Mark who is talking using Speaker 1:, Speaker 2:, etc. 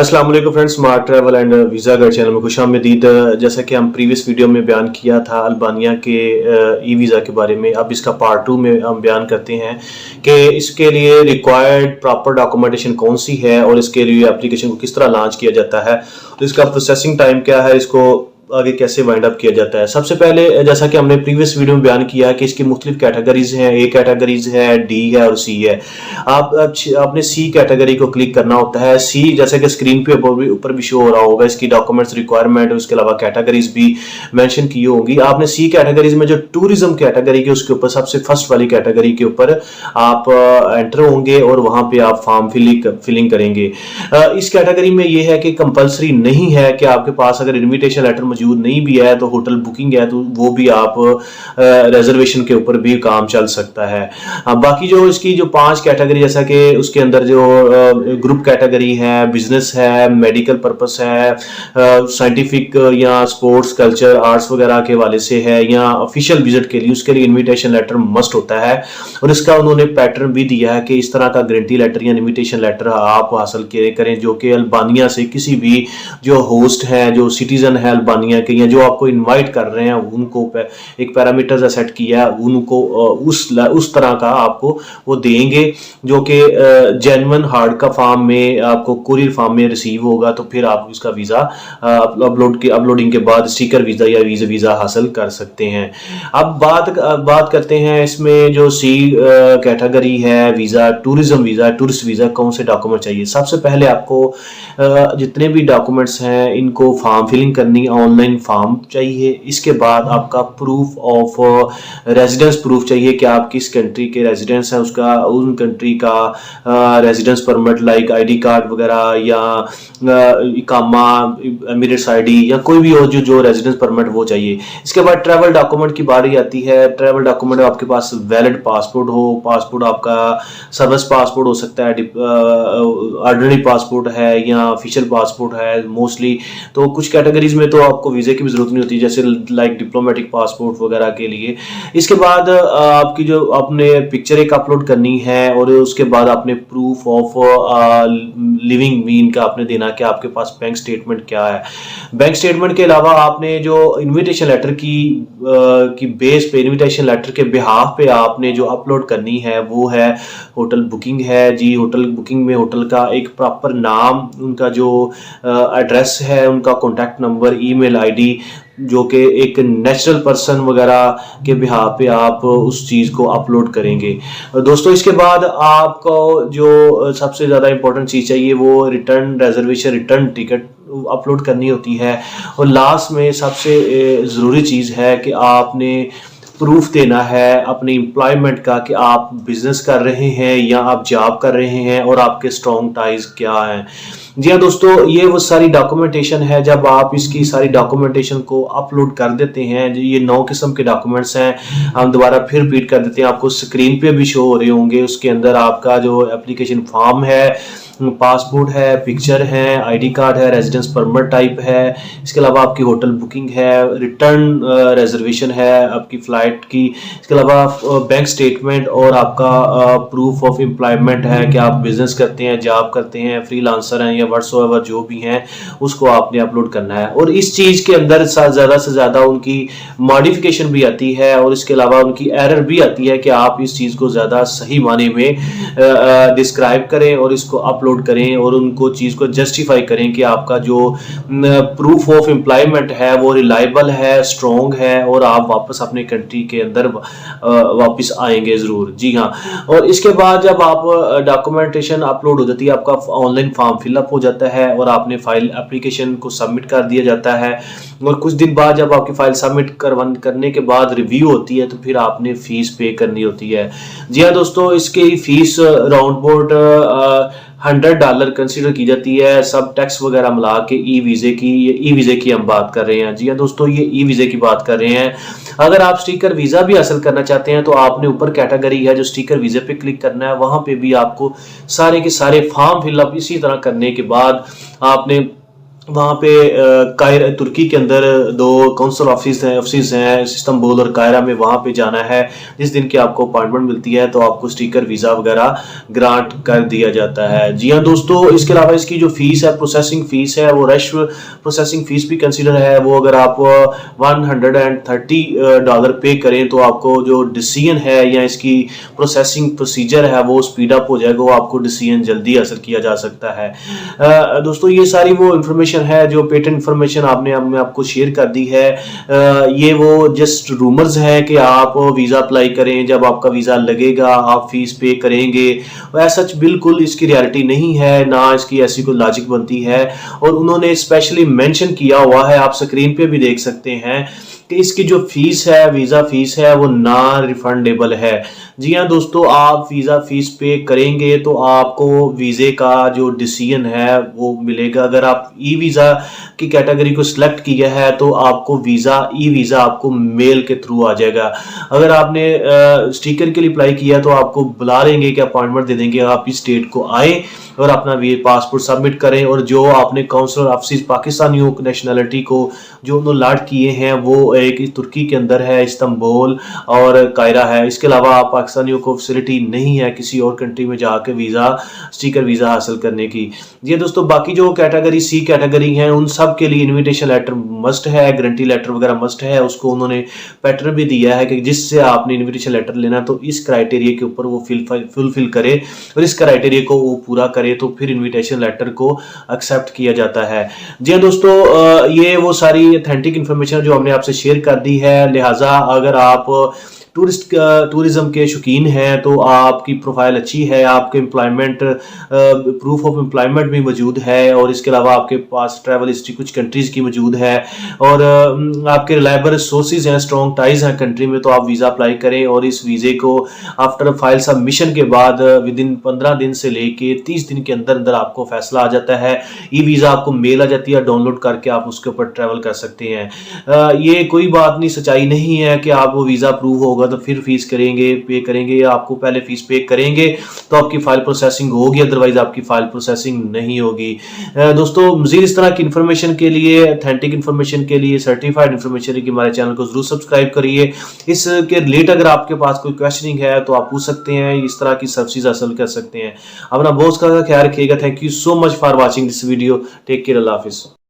Speaker 1: अस्सलाम वालेकुम friends, smart travel and visa guide channel में खुशामदीद। जैसा कि हम प्रीवियस वीडियो में बयान किया था अल्बानिया के ई वीज़ा के बारे में, अब इसका पार्ट 2 में हम बयान करते हैं कि इसके लिए रिक्वायर्ड प्रॉपर डॉक्यूमेंटेशन कौन सी है और इसके लिए एप्लीकेशन को किस तरह लॉन्च किया जाता है, तो इसका प्रोसेसिंग टाइम क्या है, इसको आगे कैसे वाइंड अप किया जाता है। सबसे पहले जैसा कि हमने प्रीवियस वीडियो में बयान किया है कि इसकी मुख्तलिफ कैटेगरीज हैं, ए कैटेगरीज है, डी है और सी है। आपने सी कैटेगरी को क्लिक करना होता है। सी जैसे कि स्क्रीन पे ऊपर भी शो हो रहा होगा, इसकी डॉक्यूमेंट्स रिक्वायरमेंट, उसके अलावा कैटेगरीज भी मेंशन की होंगी। आपने सी कैटेगरीज में जो टूरिज्म कैटेगरी के उसके ऊपर सबसे फर्स्ट वाली कैटेगरी के ऊपर आप एंटर होंगे और वहां पे आप फॉर्म फिलिंग करेंगे। इस कैटेगरी में ये है कि कंपलसरी नहीं है कि आपके पास अगर इन्विटेशन लेटर मौजूद नहीं भी है तो होटल बुकिंग है तो वो भी आप रिजर्वेशन के ऊपर भी काम चल सकता है। बाकी जो इसकी जो 5 कैटेगरी, जैसा कि उसके अंदर जो ग्रुप कैटेगरी है, बिजनेस है, मेडिकल पर्पस है, साइंटिफिक या स्पोर्ट्स कल्चर आर्ट्स वगैरह के वाले से है, या ऑफिशियल विजिट के लिए, उसके लिए इन्विटेशन लेटर मस्ट होता है। और इसका उन्होंने पैटर्न भी दिया है कि इस तरह का गारंटी लेटर या इन्विटेशन लेटर आप हासिल करें जो कि अल्बानिया से किसी भी जो होस्ट है, जो सिटीजन है अल्बानिया के, या जो आपको इनवाइट कर रहे हैं, उनको एक पैरामीटर सेट किया है, उनको उस तरह का आपको वो देंगे जो कि जेन्युइन हार्ड का फॉर्म में आपको कुरियर फॉर्म में रिसीव होगा। तो फिर आप इसका वीज़ा अपलोडिंग के बाद स्टिकर वीज़ा या वीज़ा हासिल कर सकते हैं। अब बात करते हैं इसमें जो सी कैटेगरी है, visa tourism visa, tourist visa, कौन से डॉक्यूमेंट चाहिए। सबसे पहले आपको जितने भी डॉक्यूमेंट्स हैं इनको फॉर्म फिलिंग करनी, ऑनलाइन फॉर्म चाहिए। इसके बाद आपका प्रूफ ऑफ रेजिडेंस प्रूफ चाहिए कि आप किस कंट्री के रेजिडेंस हैं, उसका उन कंट्री का residence permit like ID card वगैरह या इकामा, एमिरेट्स आईडी या कोई भी हो जो रेजिडेंस परमिट वो चाहिए। इसके बाद ट्रैवल डॉक्यूमेंट की बारी आती है। ट्रैवल डॉक्यूमेंट आपके पास वैलिड पासपोर्ट हो, पासपोर्ट आपका सर्विस पासपोर्ट हो सकता है, ऑर्डिनरी पासपोर्ट है या ऑफिशियल पासपोर्ट है मोस्टली। तो कुछ कैटेगरीज में तो आपको वीज़े की भी जरूरत नहीं होती, जैसे लाइक डिप्लोमेटिक पासपोर्ट वगैरह के लिए। इसके बाद आपकी जो आपने पिक्चर एक अपलोड करनी है और उसके बाद आपने प्रूफ ऑफ लिविंग मीन का आपने देना कि आपके पास बैंक स्टेटमेंट क्या है। बैंक स्टेटमेंट के अलावा आपने जो इन्विटेशन लेटर की बेस पे, इन्विटेशन लेटर के बिहाफ पे आपने जो अपलोड करनी है वो है होटल बुकिंग है जी। होटल बुकिंग में होटल का एक प्रॉपर नाम, उनका जो एड्रेस है, उनका कॉन्टैक्ट नंबर, ईमेल आईडी, जो कि एक नेचुरल पर्सन वगैरह के बिहाफ पे आप उस चीज़ को अपलोड करेंगे। दोस्तों इसके बाद आपको जो सबसे ज़्यादा इंपॉर्टेंट चीज़ चाहिए वो return reservation, return ticket upload करनी होती है। और लास्ट में सबसे ज़रूरी चीज़ है कि आपने प्रूफ देना है अपने एम्प्लॉयमेंट का कि आप बिजनेस कर रहे हैं या आप जॉब कर रहे हैं और आपके स्ट्रॉन्ग टाइज क्या हैं। जी हाँ दोस्तों, ये वो सारी डॉक्यूमेंटेशन है। जब आप इसकी सारी डॉक्यूमेंटेशन को अपलोड कर देते हैं, ये 9 किस्म के डॉक्यूमेंट्स हैं, हम दोबारा फिर रिपीट कर देते हैं, आपको स्क्रीन पे भी शो हो रहे होंगे। उसके अंदर आपका जो एप्लीकेशन फॉर्म है, पासपोर्ट है, पिक्चर है, आईडी कार्ड है, रेजिडेंस परमिट टाइप है, इसके अलावा आपकी होटल बुकिंग है, रिटर्न रिजर्वेशन है आपकी फ्लाइट की, इसके अलावा बैंक स्टेटमेंट और आपका प्रूफ ऑफ एम्प्लॉयमेंट है कि आप बिजनेस करते हैं, जॉब करते हैं, फ्रीलांसर हैं या व्हाट्सएवर जो भी हैं, उसको आपने अपलोड करना है। और इस चीज़ के अंदर ज़्यादा से ज़्यादा उनकी मॉडिफिकेशन भी आती है और इसके अलावा उनकी एरर भी आती है कि आप इस चीज़ को ज़्यादा सही माने में डिस्क्राइब करें और इसको अपलोड करें और उनको चीज़ को जस्टिफाई करें कि आपका जो प्रूफ ऑफ एम्प्लॉयमेंट है वो रिलायबल है, स्ट्रॉन्ग है और आप वापस अपने कंट्री के अंदर वापस आएंगे ज़रूर। जी हाँ, और इसके बाद जब आप डॉक्यूमेंटेशन अपलोड हो जाती है, आपका ऑनलाइन फॉर्म फिलअप हो जाता है और आपने फाइल एप्लीकेशन को सबमिट कर दिया जाता है। और कुछ दिन बाद जब आपकी फाइल सबमिट करने के बाद रिव्यू होती है तो फिर आपने फीस पे करनी होती है। जी हाँ दोस्तों, इसकी फीस राउंड अबाउट $100 कंसीडर की जाती है, सब टैक्स वगैरह मिला के। ई वीज़े की हम बात कर रहे हैं। जी हाँ दोस्तों, ये ई वीज़े की बात कर रहे हैं। अगर आप स्टिकर वीज़ा भी हासिल करना चाहते हैं तो आपने ऊपर कैटेगरी है जो स्टिकर वीज़े पे क्लिक करना है, वहाँ पे भी आपको सारे के सारे फॉर्म फिलअप इसी तरह करने के बाद आपने वहाँ पे कायरा तुर्की के अंदर 2 काउंसिल ऑफिस हैं इस्तांबुल और कायरा में, वहाँ पे जाना है। जिस दिन की आपको अपॉइंटमेंट मिलती है तो आपको स्टिकर वीज़ा वगैरह ग्रांट कर दिया जाता है। जी हाँ दोस्तों, इसके अलावा इसकी जो फीस है, प्रोसेसिंग फीस है, वो रश प्रोसेसिंग फीस भी कंसिडर है। वो अगर आप $130 पे करें तो आपको जो डिसीजन है या इसकी प्रोसेसिंग प्रोसीजर है वो स्पीड अप हो जाएगा, वो आपको डिसीजन जल्दी हासिल किया जा सकता है। दोस्तों ये सारी वो इन्फॉर्मेशन है जो पेटेंट इन्फॉर्मेशन हमने आपको शेयर कर दी है। ये वो जस्ट रूमर्स है कि आप वीज़ा अप्लाई करें, जब आपका वीज़ा लगेगा आप फीस पे करेंगे, ऐसा सच बिल्कुल इसकी रियलिटी नहीं है, ना इसकी ऐसी कोई लॉजिक बनती है। और उन्होंने स्पेशली मेंशन किया हुआ है, आप स्क्रीन पे भी देख सकते हैं कि इसकी जो फीस है, वीज़ा फीस है, वो ना रिफंडेबल है। जी हाँ दोस्तों, आप वीज़ा फीस पे करेंगे तो आपको वीज़े का जो डिसीजन है वो मिलेगा। अगर आप ई वीज़ा की कैटेगरी को सिलेक्ट किया है तो आपको ई वीज़ा आपको मेल के थ्रू आ जाएगा। अगर आपने स्टिकर के लिए अप्लाई किया तो आपको बुला लेंगे कि अपॉइंटमेंट दे देंगे, आप इस डेट को आए और अपना पासपोर्ट सबमिट करें। और जो आपने काउंसलर ऑफिस पाकिस्तानियों नेशनलिटी को जो उन्होंने लाट किए हैं वो एक तुर्की के अंदर है, इस्तांबुल और कायरा है। इसके अलावा आप पाकिस्तानियों को फैसिलिटी नहीं है किसी और कंट्री में जाकर स्टिकर वीज़ा हासिल करने की। ये दोस्तों बाकी जो कैटेगरी सी कैटेगरी हैं उन सब के लिए इनविटेशन लेटर मस्ट है, गारंटी लेटर वगैरह मस्ट है। उसको उन्होंने पैटर्न भी दिया है कि जिससे आपने इनविटेशन लेटर लेना तो इस क्राइटेरिया के ऊपर वो फुलफिल करे और इस क्राइटेरिया को वो पूरा करे तो फिर इनविटेशन लेटर को एक्सेप्ट किया जाता है। जी हाँ दोस्तों, ये वो सारी ऑथेंटिक इन्फॉर्मेशन जो हमने आपसे शेयर कर दी है। लिहाजा अगर आप टूरिज्म के शौकीन हैं तो आपकी प्रोफाइल अच्छी है, आपके एम्प्लॉयमेंट प्रूफ ऑफ एम्प्लॉयमेंट भी मौजूद है और इसके अलावा आपके पास ट्रैवल हिस्ट्री कुछ कंट्रीज़ की मौजूद है और आपके रिलायबल सोर्सेज हैं, स्ट्रॉन्ग टाइज हैं कंट्री में, तो आप वीज़ा अप्लाई करें और इस वीज़े को आफ्टर फाइल सबमिशन के बाद विद इन 15 दिन से लेके 30 दिन के अंदर अंदर आपको फैसला आ जाता है। ई वीज़ा आपको मेल आ जाती है, डाउनलोड करके आप उसके ऊपर ट्रैवल कर सकते हैं। ये कोई बात नहीं, सच्चाई नहीं है कि आप वो वीज़ा अप्रूव होगा तो फिर फीस पे करेंगे, या आपको पहले फीस पे करेंगे तो आपकी फाइल प्रोसेसिंग होगी, अदरवाइज आपकी फाइल प्रोसेसिंग नहीं होगी। दोस्तों मज़ीद इस तरह की इन्फॉर्मेशन के लिए, ऑथेंटिक इन्फॉर्मेशन के लिए, सर्टिफाइड इन्फॉर्मेशन के हमारे चैनल को जरूर सब्सक्राइब करिए। इसके रिलेट अगर आपके पास कोई क्वेश्चनिंग है तो आप पूछ सकते हैं, इस तरह की सर्विसेज हासिल कर सकते हैं। अपना बहुत ख्याल रखिएगा। Thank you so much for watching this video. Take care, अल्लाह हाफिज़।